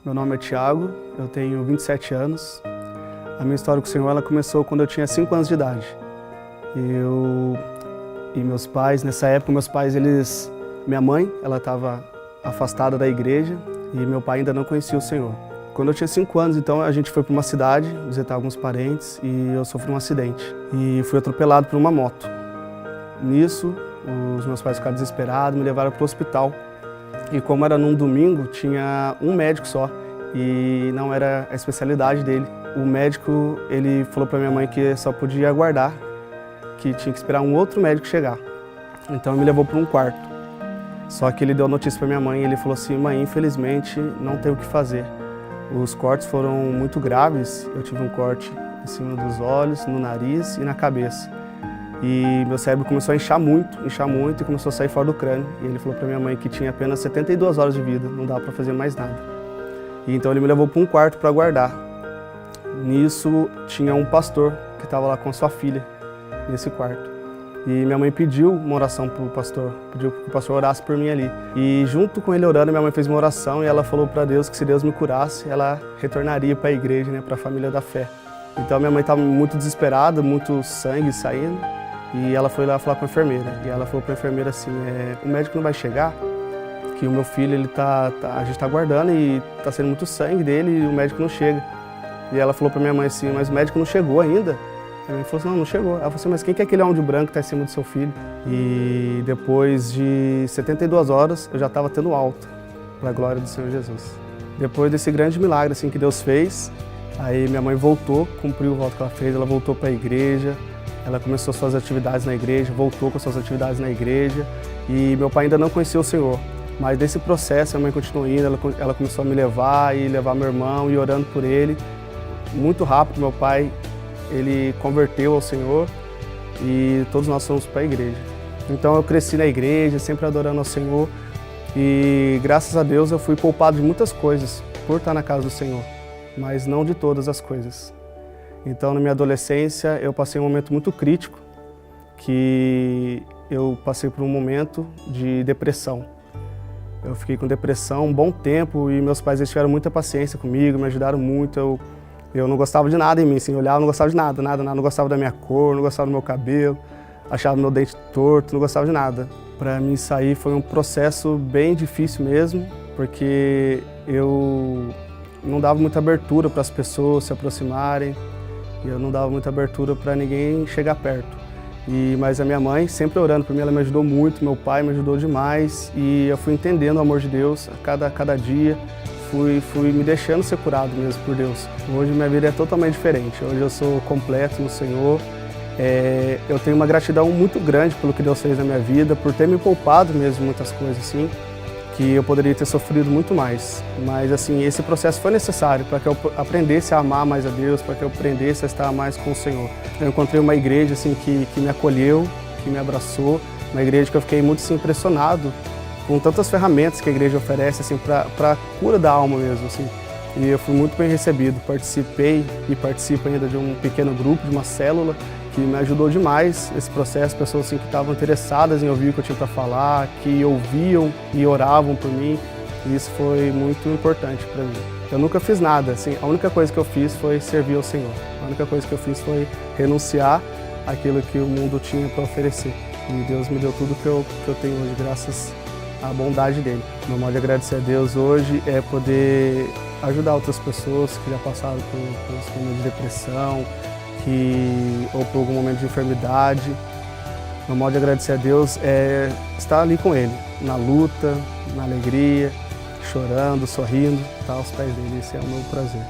Meu nome é Thiago, eu tenho 27 anos. A minha história com o Senhor ela começou quando eu tinha 5 anos de idade. E meus pais, nessa época, minha mãe, ela estava afastada da igreja e meu pai ainda não conhecia o Senhor. Quando eu tinha 5 anos, então, a gente foi para uma cidade visitar alguns parentes e eu sofri um acidente. E fui atropelado por uma moto. Nisso, os meus pais ficaram desesperados, me levaram para o hospital. E como era num domingo, tinha um médico só e não era a especialidade dele. O médico, ele falou para minha mãe que só podia aguardar, que tinha que esperar um outro médico chegar. Então ele me levou para um quarto. Só que ele deu notícia para minha mãe e ele falou assim: mãe, infelizmente não tem o que fazer. Os cortes foram muito graves, eu tive um corte em cima dos olhos, no nariz e na cabeça. E meu cérebro começou a inchar muito e começou a sair fora do crânio. E ele falou para minha mãe que tinha apenas 72 horas de vida, não dava para fazer mais nada. E então ele me levou para um quarto para guardar. Nisso tinha um pastor que estava lá com a sua filha, nesse quarto. E minha mãe pediu uma oração para o pastor, pediu que o pastor orasse por mim ali. E junto com ele orando, minha mãe fez uma oração e ela falou para Deus que se Deus me curasse, ela retornaria para a igreja, né, para a família da fé. Então minha mãe estava muito desesperada, muito sangue saindo. E ela foi lá falar com a enfermeira. E ela falou para a enfermeira assim: o médico não vai chegar, que o meu filho, a gente está aguardando e está saindo muito sangue dele e o médico não chega. E ela falou para minha mãe assim: mas o médico não chegou ainda? A minha mãe falou assim: não chegou. Ela falou assim: mas quem que é aquele homem de branco que está em cima do seu filho? E depois de 72 horas eu já estava tendo alta, para a glória do Senhor Jesus. Depois desse grande milagre assim, que Deus fez, aí minha mãe voltou, cumpriu o voto que ela fez, ela voltou para a igreja. Ela começou suas atividades na igreja, voltou com suas atividades na igreja e meu pai ainda não conhecia o Senhor. Mas nesse processo a mãe continuou indo, ela começou a me levar e levar meu irmão e orando por ele. Muito rápido meu pai, ele converteu ao Senhor e todos nós fomos para a igreja. Então eu cresci na igreja, sempre adorando ao Senhor e graças a Deus eu fui poupado de muitas coisas por estar na casa do Senhor, mas não de todas as coisas. Então, na minha adolescência, eu passei um momento muito crítico, que eu passei por um momento de depressão. Eu fiquei com depressão um bom tempo e meus pais tiveram muita paciência comigo, me ajudaram muito. Eu não gostava de nada em mim, assim, eu olhava, não gostava de nada, não gostava da minha cor, não gostava do meu cabelo, achava meu dente torto, não gostava de nada. Para mim sair foi um processo bem difícil mesmo, porque eu não dava muita abertura para as pessoas se aproximarem. E eu não dava muita abertura para ninguém chegar perto. Mas a minha mãe, sempre orando por mim, ela me ajudou muito, meu pai me ajudou demais. E eu fui entendendo o amor de Deus a cada dia, fui me deixando ser curado mesmo por Deus. Hoje minha vida é totalmente diferente, hoje eu sou completo no Senhor. Eu tenho uma gratidão muito grande pelo que Deus fez na minha vida, por ter me poupado mesmo muitas coisas assim, que eu poderia ter sofrido muito mais. Mas assim, esse processo foi necessário para que eu aprendesse a amar mais a Deus, para que eu aprendesse a estar mais com o Senhor. Eu encontrei uma igreja assim, que me acolheu, que me abraçou, uma igreja que eu fiquei muito assim, impressionado com tantas ferramentas que a igreja oferece assim, para a cura da alma mesmo. Assim. E eu fui muito bem recebido, participei e participo ainda de um pequeno grupo, de uma célula, que me ajudou demais nesse processo, pessoas assim, que estavam interessadas em ouvir o que eu tinha para falar, que ouviam e oravam por mim, e isso foi muito importante para mim. Eu nunca fiz nada, assim, a única coisa que eu fiz foi servir ao Senhor, a única coisa que eu fiz foi renunciar àquilo que o mundo tinha para oferecer, e Deus me deu tudo que eu tenho hoje, graças à bondade dele. Meu modo de agradecer a Deus hoje é poder ajudar outras pessoas que já passaram por esse momento de depressão, ou por algum momento de enfermidade. Meu modo de agradecer a Deus é estar ali com Ele, na luta, na alegria, chorando, sorrindo, estar aos pés dele. Esse é o meu prazer.